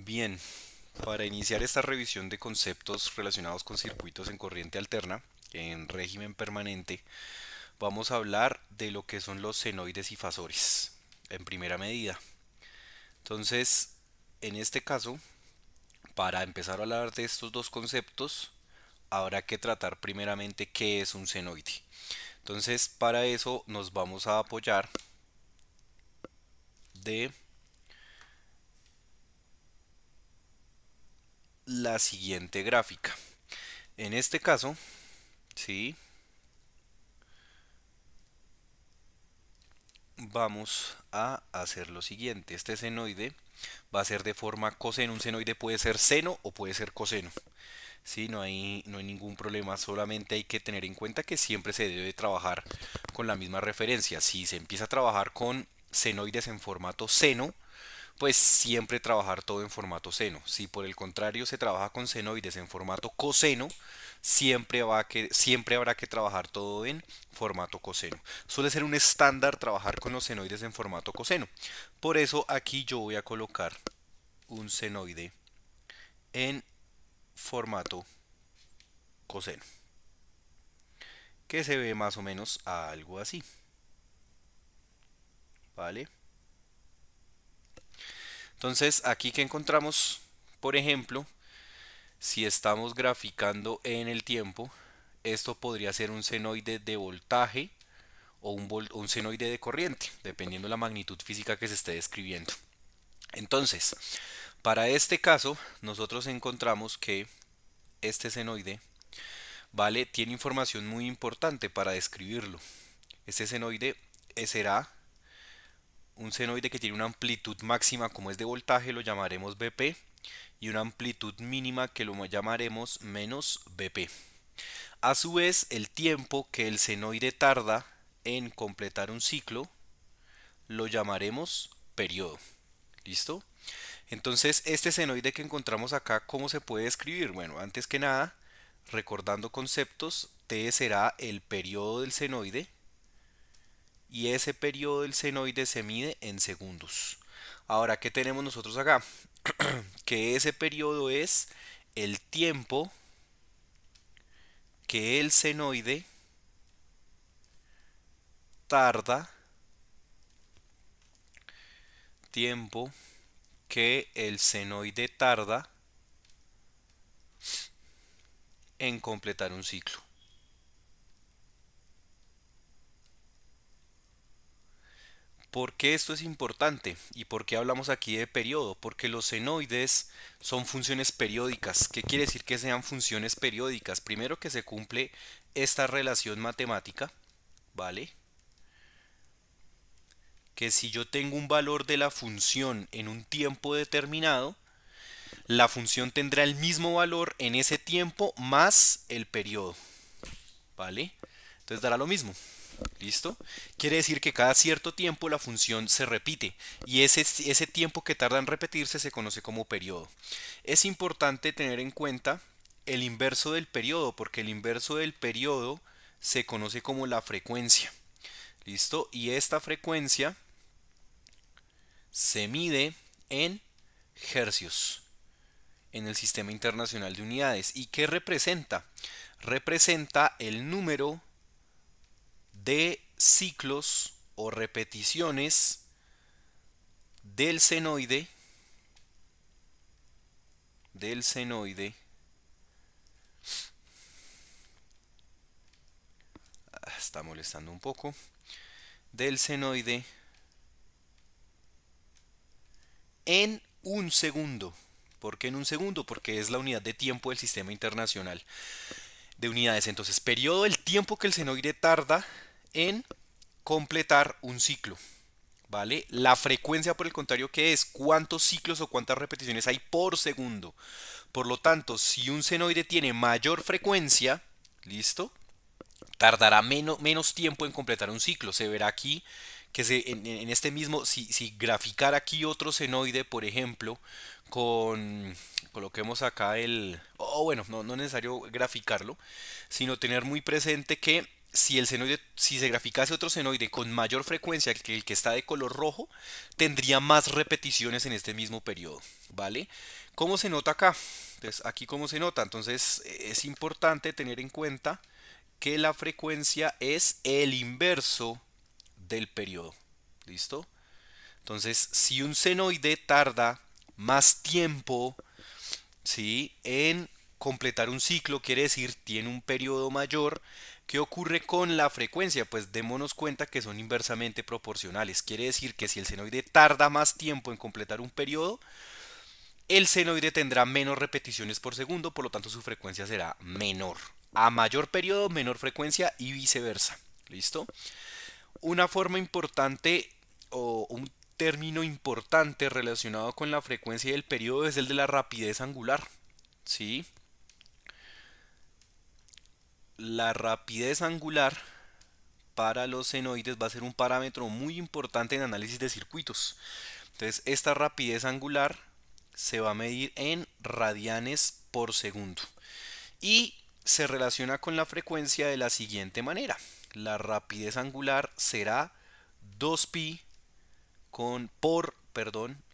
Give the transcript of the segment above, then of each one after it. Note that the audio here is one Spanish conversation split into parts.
Bien, para iniciar esta revisión de conceptos relacionados con circuitos en corriente alterna, en régimen permanente, vamos a hablar de lo que son los senoides y fasores, en primera medida. Entonces, en este caso, para empezar a hablar de estos dos conceptos, habrá que tratar primeramente qué es un senoide. Entonces, para eso nos vamos a apoyar de la siguiente gráfica. En este caso, sí, vamos a hacer lo siguiente. Este senoide va a ser de forma coseno. Un senoide puede ser seno o puede ser coseno. Sí, no hay ningún problema. Solamente hay que tener en cuenta que siempre se debe trabajar con la misma referencia. Si se empieza a trabajar con senoides en formato seno, pues siempre trabajar todo en formato seno. Si por el contrario se trabaja con senoides en formato coseno, siempre habrá que trabajar todo en formato coseno. Suele ser un estándar trabajar con los senoides en formato coseno. Por eso aquí yo voy a colocar un senoide en formato coseno, que se ve más o menos algo así, ¿vale? Entonces aquí que encontramos, por ejemplo, si estamos graficando en el tiempo, esto podría ser un senoide de voltaje o un senoide de corriente, dependiendo de la magnitud física que se esté describiendo. Entonces, para este caso, nosotros encontramos que este senoide, ¿vale? Tiene información muy importante para describirlo. Este senoide será un senoide que tiene una amplitud máxima como es de voltaje, lo llamaremos Vp, y una amplitud mínima que lo llamaremos menos Vp. A su vez, el tiempo que el senoide tarda en completar un ciclo lo llamaremos periodo. ¿Listo? Entonces, este senoide que encontramos acá, ¿cómo se puede escribir? Bueno, antes que nada, recordando conceptos, T será el periodo del senoide y ese periodo del senoide se mide en segundos. Ahora, ¿qué tenemos nosotros acá? Que ese periodo es el tiempo que el senoide tarda, tiempo que el senoide tarda en completar un ciclo. ¿Por qué esto es importante? ¿Y por qué hablamos aquí de periodo? Porque los senoides son funciones periódicas. ¿Qué quiere decir que sean funciones periódicas? Primero que se cumple esta relación matemática, ¿vale? Que si yo tengo un valor de la función en un tiempo determinado, la función tendrá el mismo valor en ese tiempo más el periodo, ¿vale? Entonces dará lo mismo. ¿Listo? Quiere decir que cada cierto tiempo la función se repite y ese tiempo que tarda en repetirse se conoce como periodo. Es importante tener en cuenta el inverso del periodo porque el inverso del periodo se conoce como la frecuencia. ¿Listo? Y esta frecuencia se mide en hercios en el Sistema Internacional de Unidades. ¿Y qué representa? Representa el número de ciclos o repeticiones del senoide, está molestando un poco, del senoide en un segundo. ¿Por qué en un segundo? Porque es la unidad de tiempo del Sistema Internacional de Unidades. Entonces, periodo, el tiempo que el senoide tarda en completar un ciclo. ¿Vale? La frecuencia, por el contrario, ¿qué es? ¿Cuántos ciclos o cuántas repeticiones hay por segundo? Por lo tanto, si un senoide tiene mayor frecuencia, ¿listo? Tardará menos tiempo en completar un ciclo. Se verá aquí que en este mismo, si graficar aquí otro senoide, por ejemplo, coloquemos acá bueno, no es necesario graficarlo, sino tener muy presente que si se graficase otro senoide con mayor frecuencia que el que está de color rojo, tendría más repeticiones en este mismo periodo, ¿vale? ¿Cómo se nota acá? Entonces, aquí cómo se nota. Entonces, es importante tener en cuenta que la frecuencia es el inverso del periodo. ¿Listo? Entonces, si un senoide tarda más tiempo, ¿sí?, en completar un ciclo, quiere decir, tiene un periodo mayor. ¿Qué ocurre con la frecuencia? Pues démonos cuenta que son inversamente proporcionales. Quiere decir que si el senoide tarda más tiempo en completar un periodo, el senoide tendrá menos repeticiones por segundo, por lo tanto su frecuencia será menor. A mayor periodo, menor frecuencia y viceversa. ¿Listo? Una forma importante o un término importante relacionado con la frecuencia y el periodo es el de la rapidez angular. ¿Sí? La rapidez angular para los senoides va a ser un parámetro muy importante en análisis de circuitos. Entonces, esta rapidez angular se va a medir en radianes por segundo y se relaciona con la frecuencia de la siguiente manera. La rapidez angular será 2pi por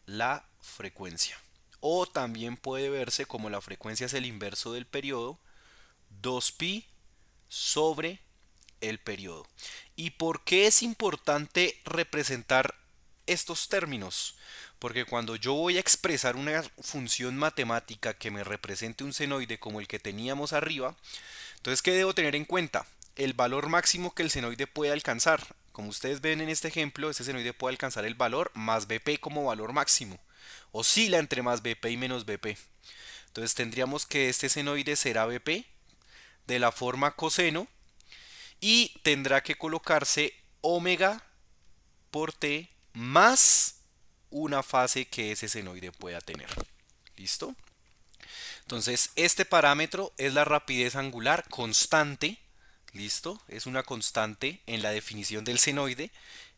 la frecuencia. O también puede verse como la frecuencia es el inverso del periodo, 2pi sobre el periodo. ¿Y por qué es importante representar estos términos? Porque cuando yo voy a expresar una función matemática que me represente un senoide como el que teníamos arriba, entonces, ¿qué debo tener en cuenta? El valor máximo que el senoide puede alcanzar. Como ustedes ven en este ejemplo, este senoide puede alcanzar el valor más BP como valor máximo. Oscila entre más BP y menos BP. Entonces tendríamos que este senoide será BP de la forma coseno y tendrá que colocarse omega por T más una fase que ese senoide pueda tener. ¿Listo? Entonces, este parámetro es la rapidez angular constante. ¿Listo? Es una constante en la definición del senoide.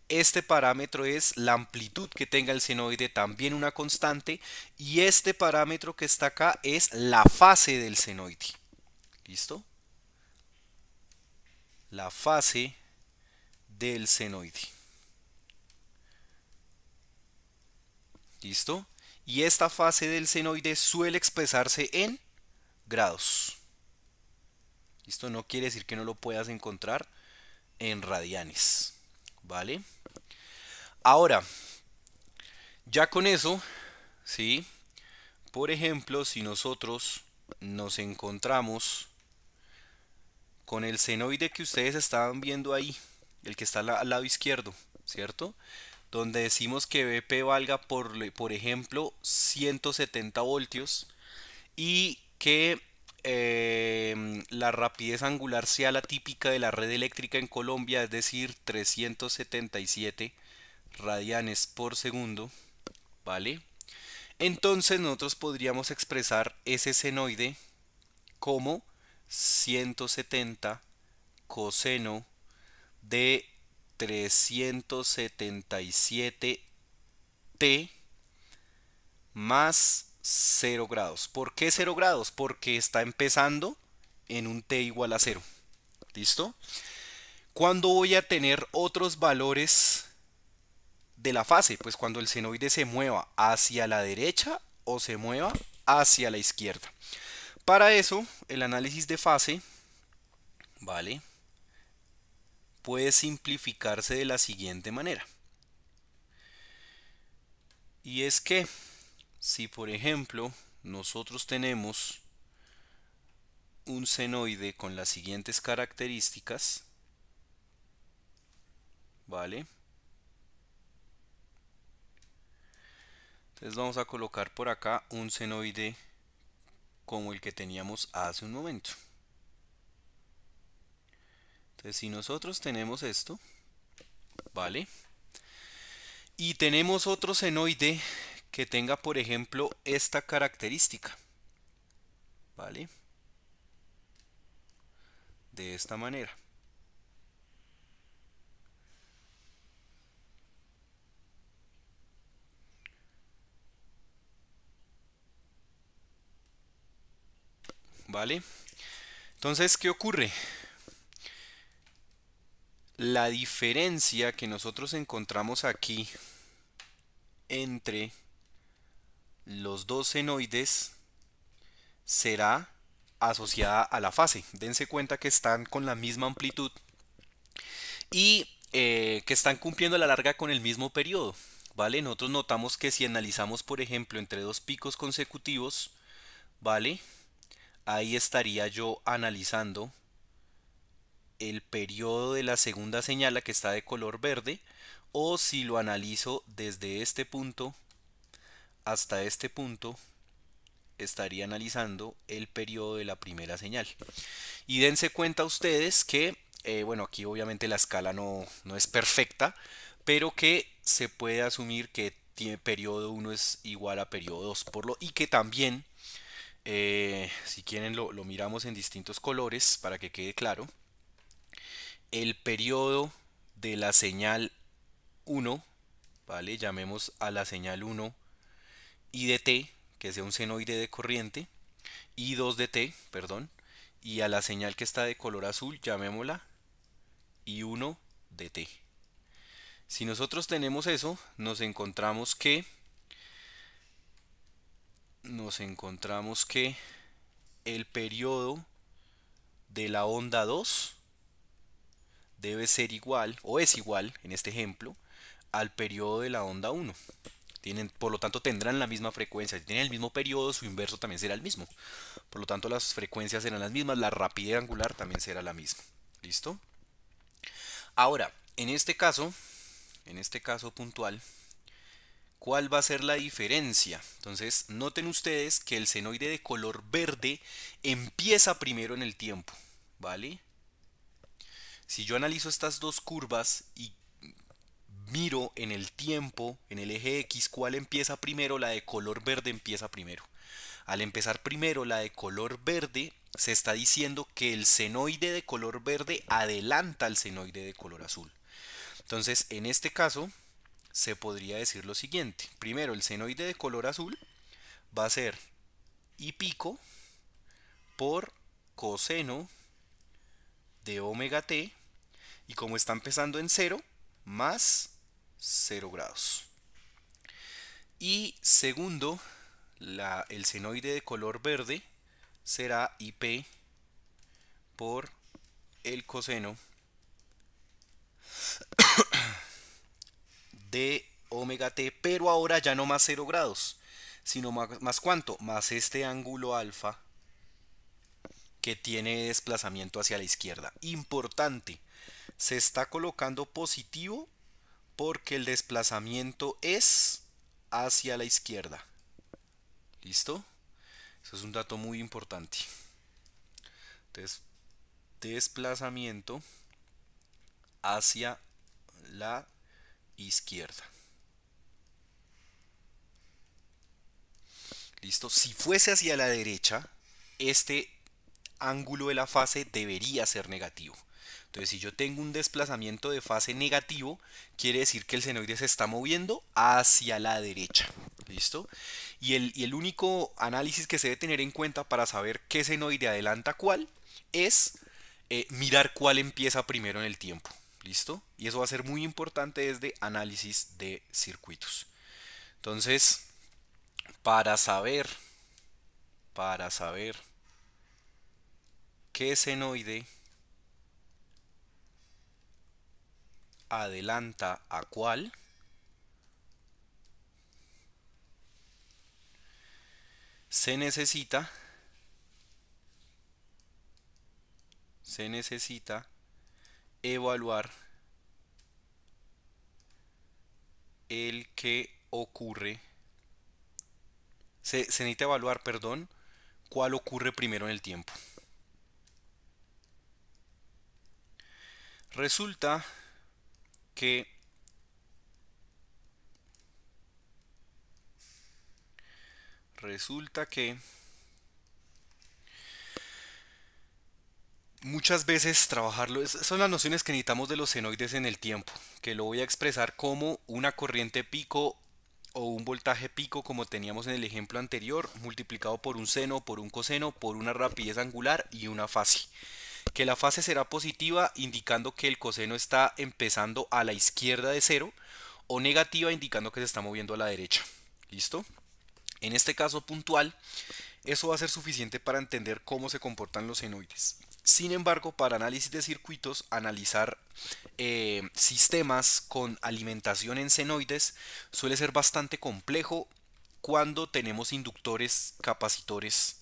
Este parámetro es la amplitud que tenga el senoide, también una constante. Y este parámetro que está acá es la fase del senoide. ¿Listo? La fase del senoide. ¿Listo? Y esta fase del senoide suele expresarse en grados. Esto no quiere decir que no lo puedas encontrar en radianes, ¿vale? Ahora, ya con eso, ¿sí? Por ejemplo, si nosotros nos encontramos con el senoide que ustedes estaban viendo ahí, el que está al lado izquierdo, ¿cierto? Donde decimos que BP valga por ejemplo 170 voltios y que la rapidez angular sea la típica de la red eléctrica en Colombia, es decir, 377 radianes por segundo, ¿vale? Entonces nosotros podríamos expresar ese senoide como 170 coseno de 377 t más 0 grados. ¿Por qué 0 grados? Porque está empezando en un t igual a 0. ¿Listo? ¿Cuándo voy a tener otros valores de la fase? Pues cuando el senoide se mueva hacia la derecha o se mueva hacia la izquierda. Para eso, el análisis de fase, ¿vale?, puede simplificarse de la siguiente manera. Y es que si por ejemplo nosotros tenemos un senoide con las siguientes características, ¿vale? Entonces vamos a colocar por acá un senoide como el que teníamos hace un momento. Entonces si nosotros tenemos esto, ¿vale? Y tenemos otro senoide que tenga por ejemplo esta característica, ¿vale? De esta manera. ¿Vale? Entonces, ¿qué ocurre? La diferencia que nosotros encontramos aquí entre los dos senoides será asociada a la fase. Dense cuenta que están con la misma amplitud y que están cumpliendo a la larga con el mismo periodo. ¿Vale? Nosotros notamos que si analizamos, por ejemplo, entre dos picos consecutivos, ¿vale? Ahí estaría yo analizando el periodo de la segunda señal, la que está de color verde, o si lo analizo desde este punto hasta este punto, estaría analizando el periodo de la primera señal. Y dense cuenta ustedes que, bueno, aquí obviamente la escala no es perfecta, pero que se puede asumir que periodo 1 es igual a periodo 2, y que también, si quieren lo miramos en distintos colores para que quede claro, el periodo de la señal 1, ¿vale? Llamemos a la señal 1 I de t, que sea un senoide de corriente, y 2 de t, perdón, y a la señal que está de color azul llamémosla I1 de t. Si nosotros tenemos eso, nos encontramos que el periodo de la onda 2 debe ser igual, o es igual, en este ejemplo, al periodo de la onda 1. Por lo tanto, tendrán la misma frecuencia. Si tienen el mismo periodo, su inverso también será el mismo. Por lo tanto, las frecuencias serán las mismas, la rapidez angular también será la misma. ¿Listo? Ahora, en este caso puntual, ¿cuál va a ser la diferencia? Entonces, noten ustedes que el senoide de color verde empieza primero en el tiempo, ¿vale? Si yo analizo estas dos curvas y miro en el tiempo, en el eje X, ¿cuál empieza primero? La de color verde empieza primero. Al empezar primero la de color verde, se está diciendo que el senoide de color verde adelanta al senoide de color azul. Entonces, en este caso, se podría decir lo siguiente. Primero, el senoide de color azul va a ser I pico por coseno de omega t, y como está empezando en 0, más 0 grados. Y segundo, el senoide de color verde será IP por el coseno de omega t, pero ahora ya no más 0 grados, sino más ¿cuánto? Más este ángulo alfa que tiene desplazamiento hacia la izquierda. Importante, se está colocando positivo porque el desplazamiento es hacia la izquierda. ¿Listo? Eso es un dato muy importante. Entonces, desplazamiento hacia la izquierda. ¿Listo? Si fuese hacia la derecha, este ángulo de la fase debería ser negativo. Entonces, si yo tengo un desplazamiento de fase negativo, quiere decir que el senoide se está moviendo hacia la derecha. ¿Listo? Y el único análisis que se debe tener en cuenta para saber qué senoide adelanta cuál es mirar cuál empieza primero en el tiempo. ¿Listo? Y eso va a ser muy importante desde análisis de circuitos. Entonces, para saber qué senoide adelanta a cuál, se necesita evaluar el que ocurre, se necesita evaluar, perdón, cuál ocurre primero en el tiempo. Resulta que muchas veces trabajarlo, son las nociones que necesitamos de los senoides en el tiempo, que lo voy a expresar como una corriente pico o un voltaje pico, como teníamos en el ejemplo anterior, multiplicado por un seno, por un coseno, por una rapidez angular y una fase. que la fase será positiva indicando que el coseno está empezando a la izquierda de cero o negativa indicando que se está moviendo a la derecha. ¿Listo? En este caso puntual, eso va a ser suficiente para entender cómo se comportan los senoides. Sin embargo, para análisis de circuitos, analizar sistemas con alimentación en senoides suele ser bastante complejo cuando tenemos inductores, capacitores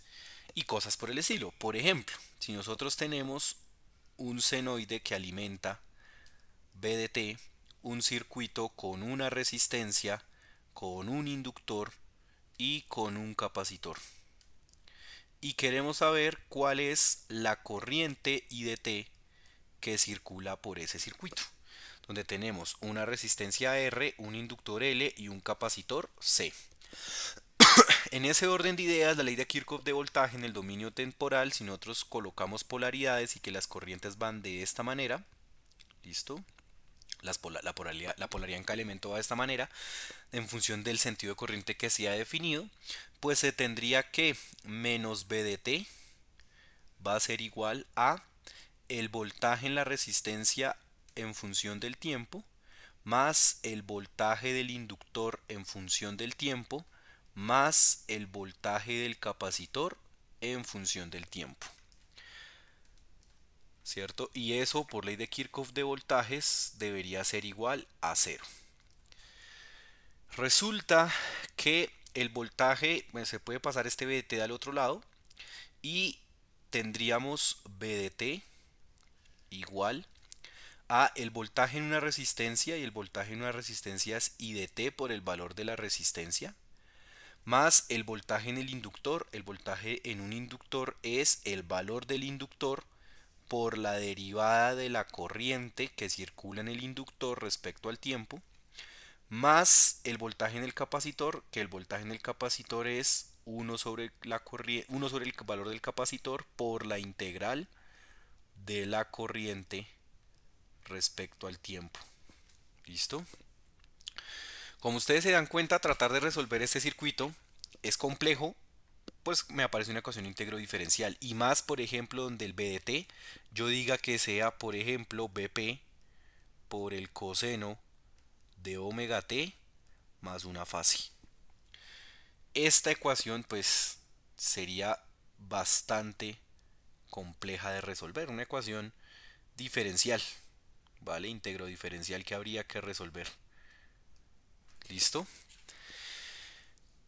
y cosas por el estilo. Por ejemplo, si nosotros tenemos un senoide que alimenta BDT, un circuito con una resistencia, con un inductor y con un capacitor. Y queremos saber cuál es la corriente IDT que circula por ese circuito, donde tenemos una resistencia R, un inductor L y un capacitor C. En ese orden de ideas, la ley de Kirchhoff de voltaje en el dominio temporal, si nosotros colocamos polaridades y que las corrientes van de esta manera, ¿listo? La polaridad en cada elemento va de esta manera, en función del sentido de corriente que se ha definido, pues se tendría que menos BDT va a ser igual a el voltaje en la resistencia en función del tiempo, más el voltaje del inductor en función del tiempo, más el voltaje del capacitor en función del tiempo. ¿Cierto? Y eso por ley de Kirchhoff de voltajes debería ser igual a 0. Resulta que el voltaje, bueno, se puede pasar este BDT al otro lado y tendríamos BDT igual a el voltaje en una resistencia, y el voltaje en una resistencia es IDT por el valor de la resistencia, más el voltaje en el inductor. El voltaje en un inductor es el valor del inductor por la derivada de la corriente que circula en el inductor respecto al tiempo, más el voltaje en el capacitor, que el voltaje en el capacitor es 1 sobre el valor del capacitor por la integral de la corriente respecto al tiempo. ¿Listo? Como ustedes se dan cuenta, tratar de resolver este circuito es complejo, pues me aparece una ecuación íntegro diferencial, y más por ejemplo donde el BDT yo diga que sea por ejemplo BP por el coseno de omega t más una fase. Esta ecuación pues sería bastante compleja de resolver, una ecuación diferencial, ¿vale? Íntegro diferencial que habría que resolver. ¿Listo?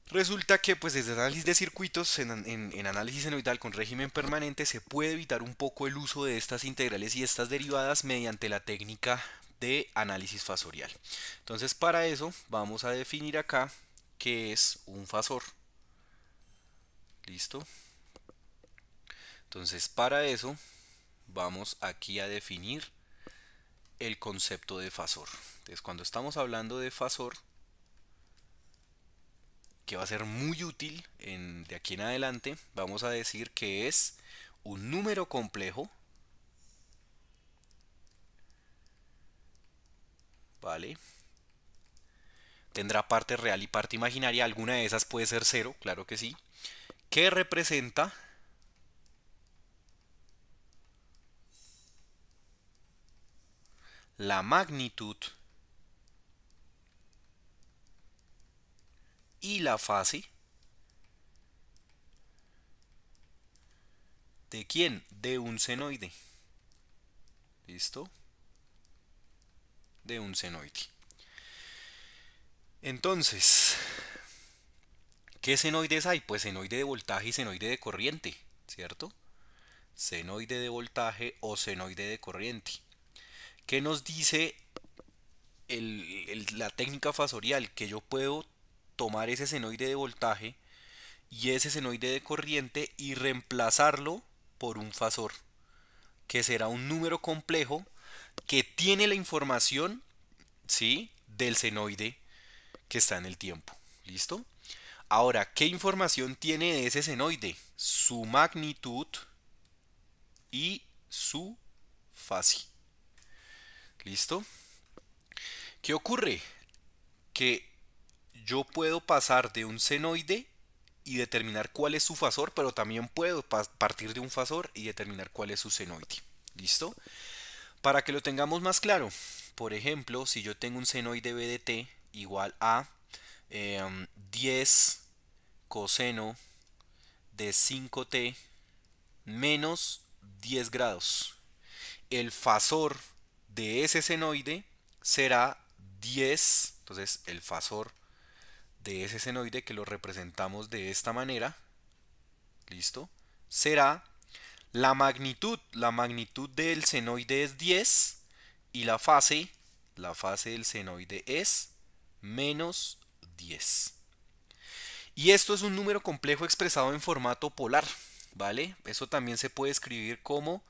Resulta que pues desde análisis de circuitos en análisis senoidal con régimen permanente se puede evitar un poco el uso de estas integrales y estas derivadas mediante la técnica de análisis fasorial. Entonces para eso vamos a definir acá qué es un fasor. ¿Listo? Entonces para eso vamos aquí a definir el concepto de fasor. Entonces cuando estamos hablando de fasor, que va a ser muy útil de aquí en adelante, vamos a decir que es un número complejo, ¿vale? Tendrá parte real y parte imaginaria, alguna de esas puede ser cero, claro que sí, que representa la magnitud y la fase ¿de quién? De un senoide. ¿Listo? De un senoide. Entonces, ¿qué senoides hay? Pues senoide de voltaje y senoide de corriente, ¿cierto? Senoide de voltaje o senoide de corriente. ¿Qué nos dice la técnica fasorial? Que yo puedo tomar ese senoide de voltaje y ese senoide de corriente y reemplazarlo por un fasor, que será un número complejo que tiene la información, ¿sí?, del senoide que está en el tiempo. ¿Listo? Ahora, ¿qué información tiene de ese senoide? Su magnitud y su fase. ¿Listo? ¿Qué ocurre? Que yo puedo pasar de un senoide y determinar cuál es su fasor, pero también puedo partir de un fasor y determinar cuál es su senoide. ¿Listo? Para que lo tengamos más claro, por ejemplo, si yo tengo un senoide b de t igual a 10 coseno de 5t menos 10 grados. El fasor de ese senoide será 10. Entonces el fasor de ese senoide, que lo representamos de esta manera, ¿listo? Será la magnitud del senoide es 10 y la fase del senoide es menos 10. Y esto es un número complejo expresado en formato polar, ¿vale? Eso también se puede escribir como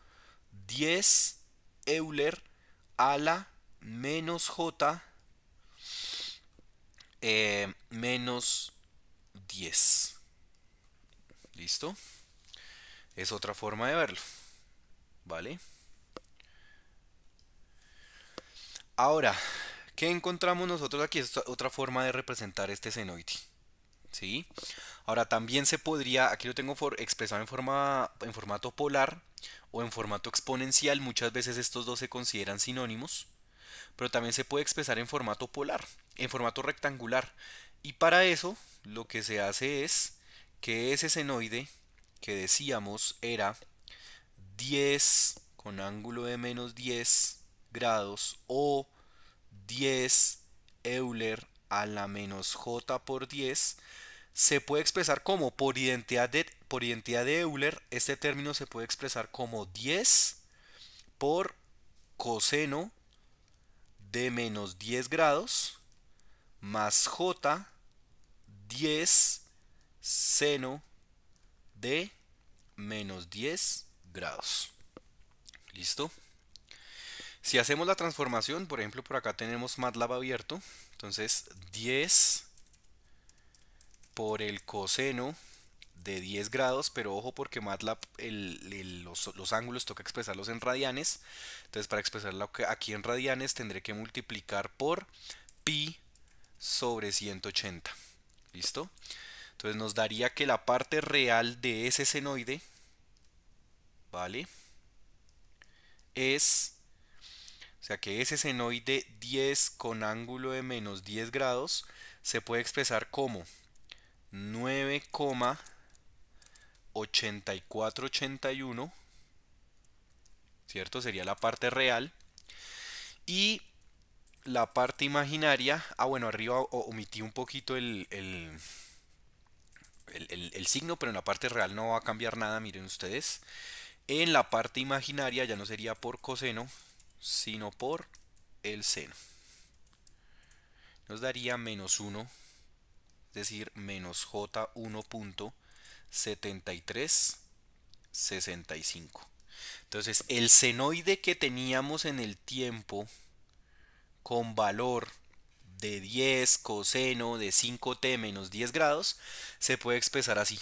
10 Euler a la menos j menos 10. ¿Listo? Es otra forma de verlo, ¿vale? Ahora, ¿qué encontramos nosotros aquí? Es otra forma de representar este senoide, ¿sí? Ahora también se podría, aquí lo tengo expresado en formato polar o en formato exponencial. Muchas veces estos dos se consideran sinónimos, pero también se puede expresar en formato polar, en formato rectangular. Y para eso lo que se hace es que ese senoide que decíamos era 10 con ángulo de menos 10 grados o 10 Euler a la menos j por 10 se puede expresar como por identidad de Euler. Este término se puede expresar como 10 por coseno de menos 10 grados más j 10 seno de menos 10 grados. ¿Listo? Si hacemos la transformación, por ejemplo, por acá tenemos MATLAB abierto. Entonces 10 por el coseno de 10 grados, pero ojo porque MATLAB los ángulos toca expresarlos en radianes. Entonces para expresarlo aquí en radianes tendré que multiplicar por pi sobre 180. ¿Listo? Entonces nos daría que la parte real de ese senoide, ¿vale? O sea que ese senoide 10 con ángulo de menos 10 grados se puede expresar como 9,8481, ¿cierto? Sería la parte real. Y la parte imaginaria, bueno, arriba omití un poquito el signo, pero en la parte real no va a cambiar nada, miren ustedes. En la parte imaginaria ya no sería por coseno, sino por el seno. Nos daría menos 1, es decir, menos J1.7365. Entonces, el senoide que teníamos en el tiempo con valor de 10 coseno de 5t menos 10 grados se puede expresar así.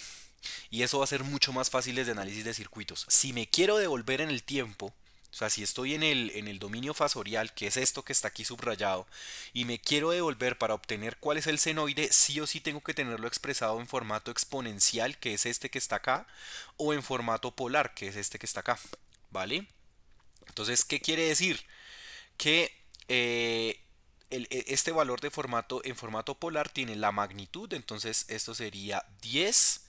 Y eso va a ser mucho más fácil de análisis de circuitos. Si me quiero devolver en el tiempo, o sea, si estoy en el dominio fasorial, que es esto que está aquí subrayado, y me quiero devolver para obtener cuál es el senoide, sí o sí tengo que tenerlo expresado en formato exponencial, que es este que está acá, o en formato polar, que es este que está acá, ¿vale? Entonces, ¿qué quiere decir? Que este valor en formato polar tiene la magnitud, entonces esto sería 10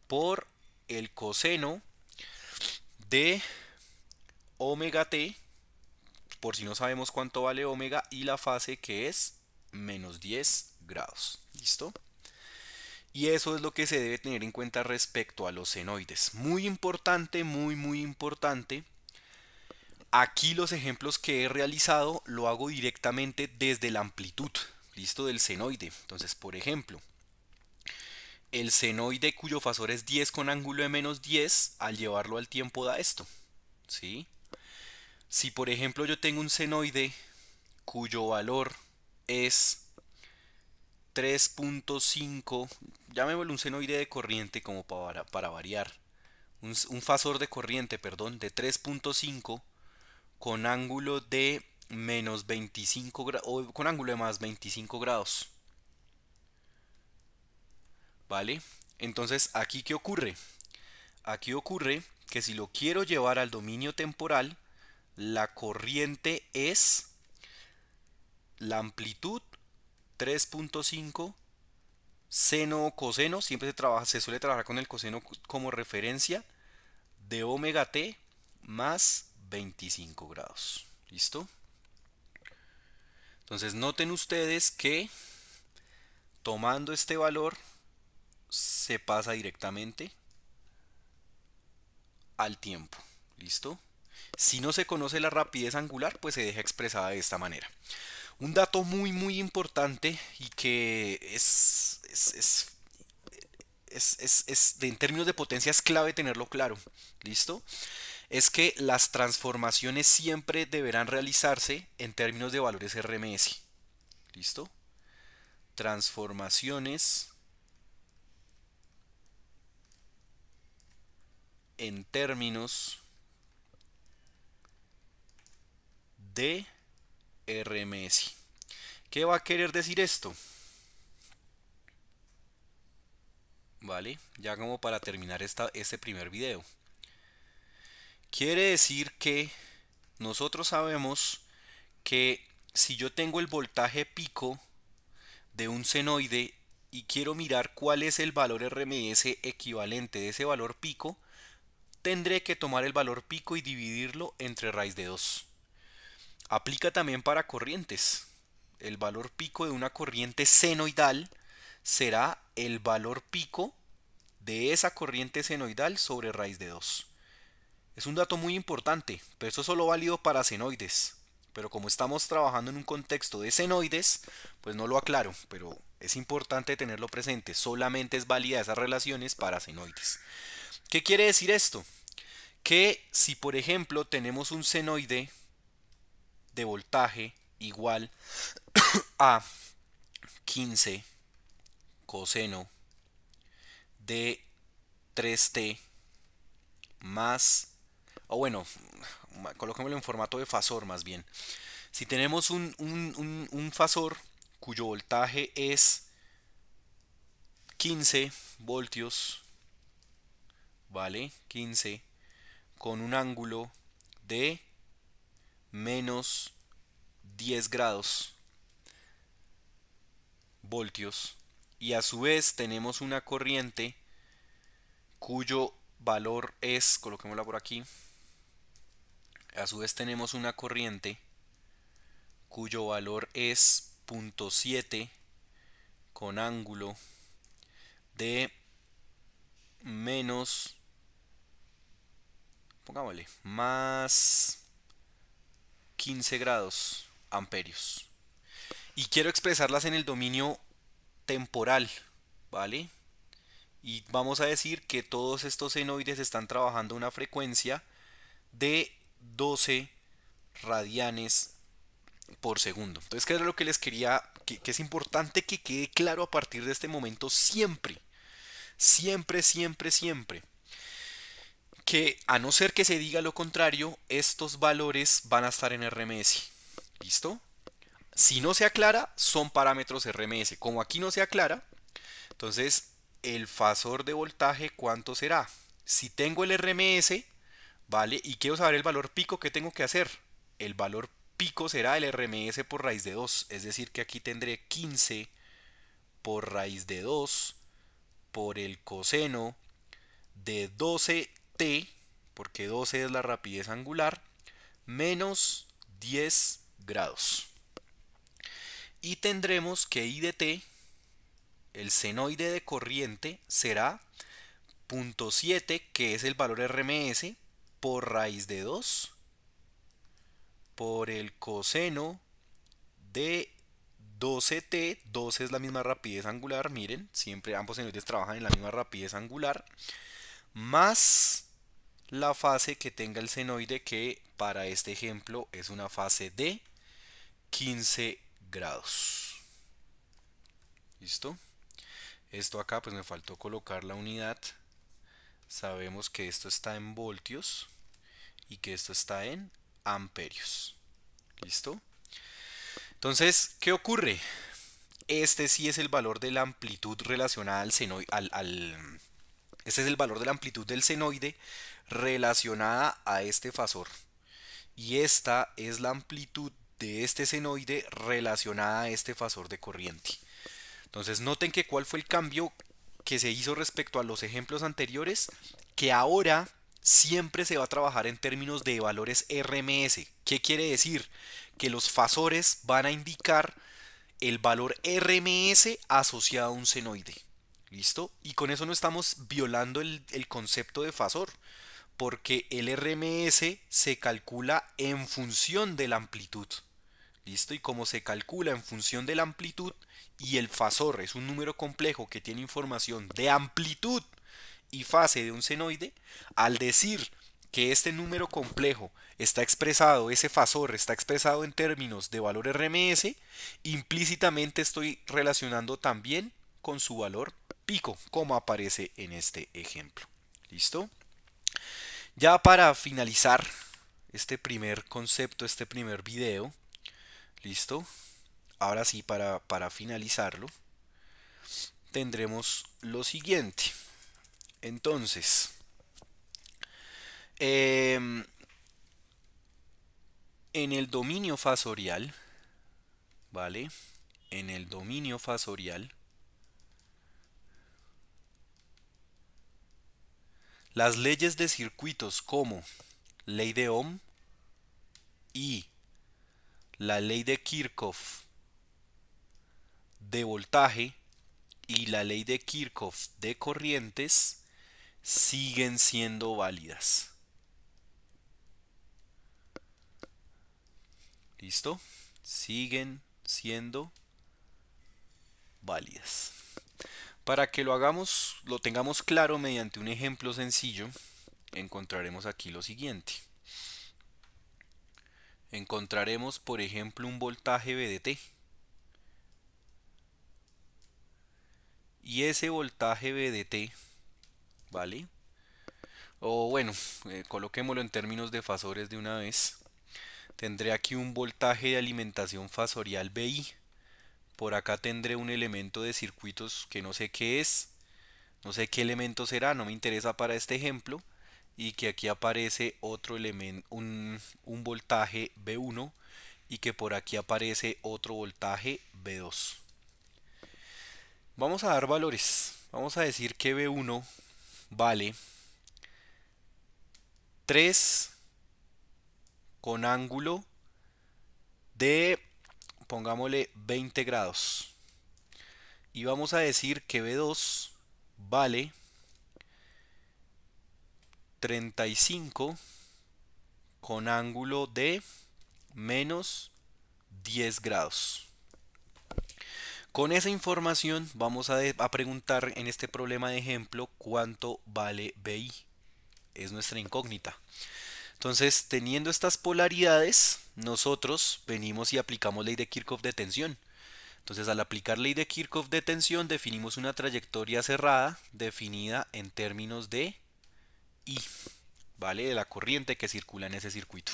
por el coseno de omega t, por si no sabemos cuánto vale omega, y la fase que es menos 10 grados. ¿Listo? Y eso es lo que se debe tener en cuenta respecto a los senoides. Muy importante, muy importante. Aquí los ejemplos que he realizado lo hago directamente desde la amplitud, ¿listo? Del senoide. Entonces, por ejemplo, el senoide cuyo fasor es 10 con ángulo de menos 10, al llevarlo al tiempo da esto, ¿sí? Si por ejemplo yo tengo un senoide cuyo valor es 3.5, llamémoslo un senoide de corriente como para variar, un fasor de corriente, perdón, de 3.5 con ángulo de menos 25 grados, o con ángulo de más 25 grados, ¿vale? Entonces, ¿aquí qué ocurre? Aquí ocurre que si lo quiero llevar al dominio temporal, la corriente es la amplitud 3.5 seno o coseno, siempre se suele trabajar con el coseno como referencia, de omega t más 25 grados. ¿Listo? Entonces noten ustedes que tomando este valor se pasa directamente al tiempo. ¿Listo? Si no se conoce la rapidez angular, pues se deja expresada de esta manera. Un dato muy importante y que en términos de potencia es clave tenerlo claro. ¿Listo? Es que las transformaciones siempre deberán realizarse en términos de valores RMS. ¿Listo? Transformaciones en términos de RMS. ¿Qué va a querer decir esto? Vale, ya como para terminar este primer video. Quiere decir que nosotros sabemos que si yo tengo el voltaje pico de un senoide y quiero mirar cuál es el valor RMS equivalente de ese valor pico, tendré que tomar el valor pico y dividirlo entre raíz de 2. Aplica también para corrientes. El valor pico de una corriente senoidal será el valor pico de esa corriente senoidal sobre raíz de 2. Es un dato muy importante, pero eso es solo válido para senoides. Pero como estamos trabajando en un contexto de senoides, pues no lo aclaro, pero es importante tenerlo presente. Solamente es válida esas relaciones para senoides. ¿Qué quiere decir esto? Que si por ejemplo tenemos un senoide de voltaje igual a 15 coseno de 3t más, o bueno, coloquémoslo en formato de fasor más bien. Si tenemos un fasor cuyo voltaje es 15 voltios, ¿vale? 15 con un ángulo de menos 10 grados voltios, y a su vez tenemos una corriente cuyo valor es, coloquémosla por aquí, a su vez tenemos una corriente cuyo valor es 0.7 con ángulo de menos, pongámosle, más 15 grados amperios. Y quiero expresarlas en el dominio temporal, ¿vale? Y vamos a decir que todos estos senoides están trabajando a una frecuencia de 12 radianes por segundo. Entonces, ¿qué era lo que les quería? Que es importante que quede claro a partir de este momento siempre. Siempre. Que a no ser que se diga lo contrario, estos valores van a estar en RMS. ¿Listo? Si no se aclara, son parámetros RMS. Como aquí no se aclara, entonces el fasor de voltaje, ¿cuánto será? Si tengo el RMS, ¿vale? Y quiero saber el valor pico, ¿qué tengo que hacer? El valor pico será el RMS por raíz de 2. Es decir, que aquí tendré 15 por raíz de 2 por el coseno de 12t, porque 12 es la rapidez angular, menos 10 grados. Y tendremos que I de t, el senoide de corriente, será 0.7, que es el valor RMS, por raíz de 2 por el coseno de 12t. 12 es la misma rapidez angular, miren, siempre ambos senoides trabajan en la misma rapidez angular, más la fase que tenga el senoide, que para este ejemplo es una fase de 15 grados. ¿Listo? Esto acá pues me faltó colocar la unidad. Sabemos que esto está en voltios y que esto está en amperios. ¿Listo? Entonces, ¿qué ocurre? Este sí es el valor de la amplitud relacionada al senoide, este es el valor de la amplitud del senoide relacionada a este fasor. y esta es la amplitud de este senoide relacionada a este fasor de corriente. Entonces noten que cuál fue el cambio que se hizo respecto a los ejemplos anteriores, que ahora siempre se va a trabajar en términos de valores RMS. ¿Qué quiere decir? Que los fasores van a indicar el valor RMS asociado a un senoide. ¿Listo? Y con eso no estamos violando el concepto de fasor, porque el RMS se calcula en función de la amplitud. ¿Listo? Y como se calcula en función de la amplitud y el fasor es un número complejo que tiene información de amplitud y fase de un senoide, al decir que este número complejo está expresado, ese fasor está expresado en términos de valor RMS, implícitamente estoy relacionando también con su valor pico, como aparece en este ejemplo. ¿Listo? Ya para finalizar este primer concepto, este primer video, ¿listo? Ahora sí, para finalizarlo, tendremos lo siguiente. Entonces, em, en el dominio fasorial, ¿vale? En el dominio fasorial, las leyes de circuitos como ley de Ohm y la ley de Kirchhoff de voltaje y la ley de Kirchhoff de corrientes siguen siendo válidas. ¿Listo? Siguen siendo válidas. Para que lo hagamos, lo tengamos claro mediante un ejemplo sencillo, encontraremos aquí lo siguiente. Encontraremos, por ejemplo, un voltaje VDT. Y ese voltaje VDT, ¿vale? O bueno, coloquémoslo en términos de fasores de una vez. Tendré aquí un voltaje de alimentación fasorial VI. Por acá tendré un elemento de circuitos que no sé qué es. No sé qué elemento será, no me interesa para este ejemplo. Y que aquí aparece otro elemento, un voltaje V1 y que por aquí aparece otro voltaje V2. Vamos a dar valores. Vamos a decir que V1 vale 3 con ángulo de, pongámosle, 20 grados. Y vamos a decir que V2 vale 35 con ángulo de menos 10 grados. Con esa información vamos a preguntar en este problema de ejemplo cuánto vale VI. Es nuestra incógnita. Entonces, teniendo estas polaridades, nosotros venimos y aplicamos ley de Kirchhoff de tensión. Entonces, al aplicar ley de Kirchhoff de tensión, definimos una trayectoria cerrada definida en términos de I, ¿vale? De la corriente que circula en ese circuito.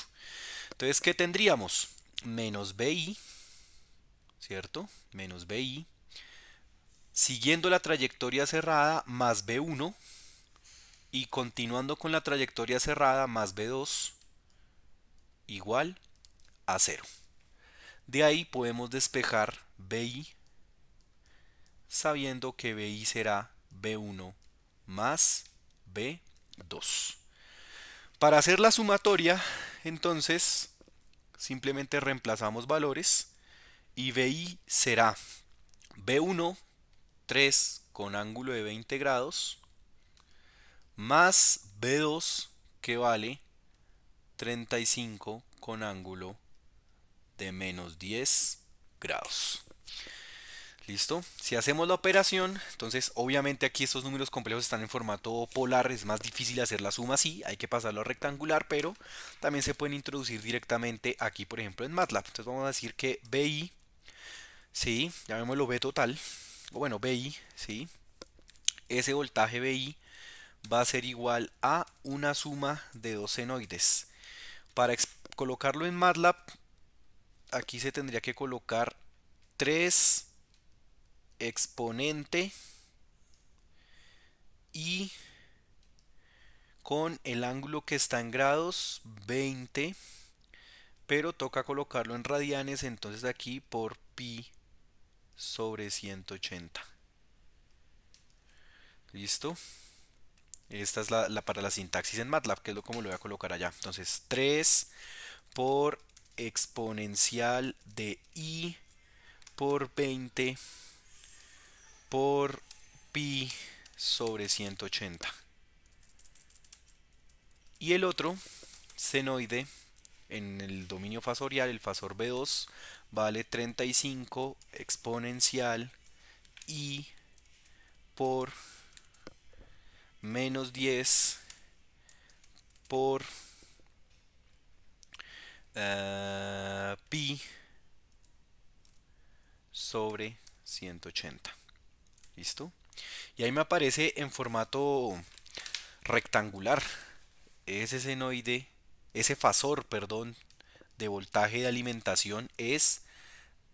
Entonces, ¿qué tendríamos? Menos BI, ¿cierto? Menos BI, siguiendo la trayectoria cerrada más B1 y continuando con la trayectoria cerrada más B2 igual a 0. De ahí podemos despejar BI sabiendo que BI será B1 más B2. Para hacer la sumatoria, entonces, simplemente reemplazamos valores y BI será B1, 3 con ángulo de 20 grados, más B2 que vale 35 con ángulo de menos 10 grados. ¿Listo? Si hacemos la operación, entonces obviamente aquí estos números complejos están en formato polar, es más difícil hacer la suma así, hay que pasarlo a rectangular, pero también se pueden introducir directamente aquí, por ejemplo, en MATLAB. Entonces vamos a decir que BI, sí, llamémoslo B total, o bueno, BI, sí, ese voltaje BI va a ser igual a una suma de dos senoides. Para colocarlo en MATLAB, aquí se tendría que colocar 3 exponente y con el ángulo que está en grados 20 pero toca colocarlo en radianes, entonces aquí por pi sobre 180. ¿Listo? Esta es para la sintaxis en MATLAB, que es como lo voy a colocar allá. Entonces 3 por exponencial de i por 20 por pi sobre 180. Y el otro senoide en el dominio fasorial, el fasor B2, vale 35 exponencial i por menos 10 por pi sobre 180. ¿Listo? Y ahí me aparece en formato rectangular ese senoide, ese fasor, perdón, de voltaje de alimentación es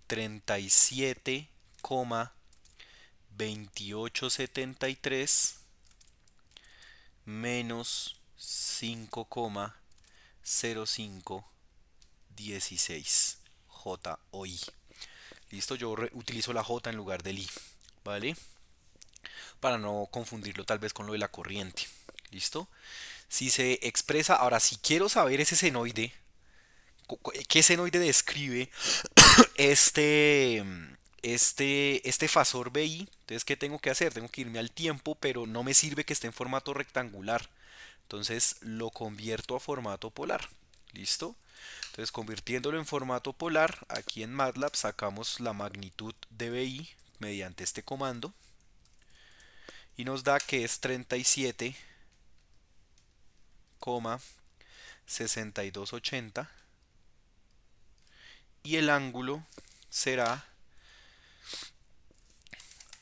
37,2873 menos 5,0516 J o I. Listo, yo utilizo la J en lugar del I, ¿vale? Para no confundirlo tal vez con lo de la corriente. ¿Listo? Si se expresa, ahora si quiero saber ese senoide, ¿qué senoide describe este, este fasor BI? Entonces, ¿qué tengo que hacer? Tengo que irme al tiempo, pero no me sirve que esté en formato rectangular. Entonces lo convierto a formato polar. ¿Listo? Entonces, convirtiéndolo en formato polar, aquí en MATLAB sacamos la magnitud de BI mediante este comando y nos da que es 37,6280 y el ángulo será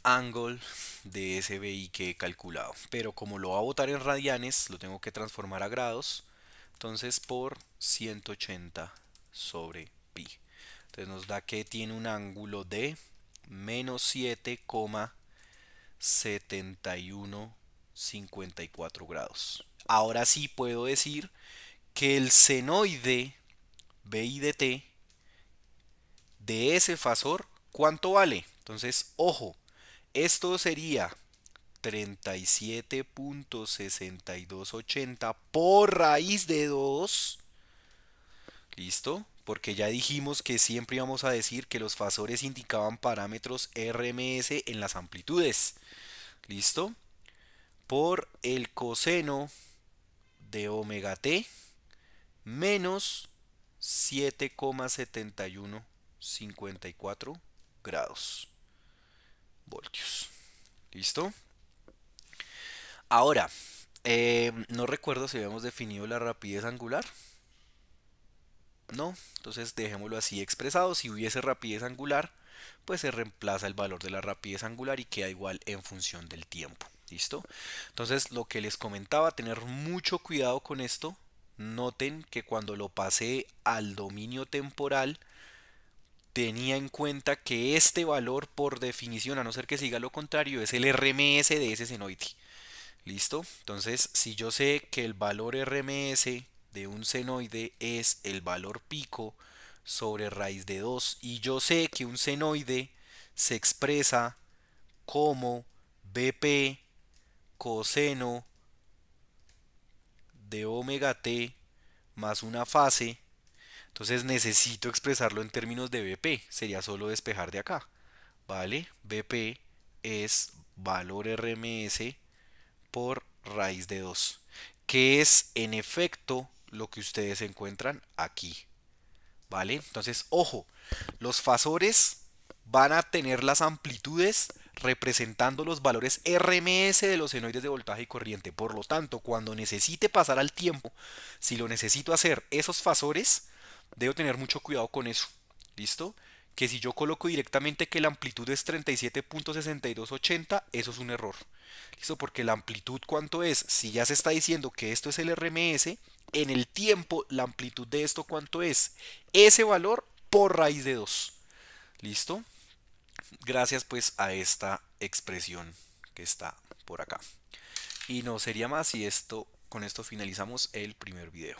angle de ese BI que he calculado. Pero como lo va a botar en radianes, lo tengo que transformar a grados. Entonces por 180 sobre pi. Entonces nos da que tiene un ángulo de menos 7,7154 grados. Ahora sí puedo decir que el senoide BI de t de ese fasor, ¿cuánto vale? Entonces, ojo, esto sería 37,6280 por raíz de 2. ¿Listo? Porque ya dijimos que siempre íbamos a decir que los fasores indicaban parámetros RMS en las amplitudes. ¿Listo? Por el coseno de omega t menos 7,7154 grados voltios. ¿Listo? Ahora, no recuerdo si habíamos definido la rapidez angular. No, entonces dejémoslo así expresado. Si hubiese rapidez angular, pues se reemplaza el valor de la rapidez angular y queda igual en función del tiempo. ¿Listo? Entonces, lo que les comentaba, tener mucho cuidado con esto. Noten que cuando lo pasé al dominio temporal, tenía en cuenta que este valor, por definición, a no ser que siga lo contrario, es el RMS de ese senoide. ¿Listo? Entonces, si yo sé que el valor RMS de un senoide es el valor pico sobre raíz de 2 y yo sé que un senoide se expresa como BP coseno de omega t más una fase, entonces necesito expresarlo en términos de BP, sería solo despejar de acá, ¿vale? BP es valor RMS por raíz de 2, que es en efecto lo que ustedes encuentran aquí, ¿vale? Entonces, ojo, los fasores van a tener las amplitudes representando los valores RMS de los senoides de voltaje y corriente. Por lo tanto, cuando necesite pasar al tiempo, si lo necesito hacer esos fasores, debo tener mucho cuidado con eso. ¿Listo? Que si yo coloco directamente que la amplitud es 37,6280, eso es un error. ¿Listo? Porque la amplitud, ¿cuánto es? Si ya se está diciendo que esto es el RMS, en el tiempo la amplitud de esto, ¿cuánto es? Ese valor por raíz de 2. ¿Listo? Gracias pues a esta expresión que está por acá. Y no sería más y con esto finalizamos el primer video.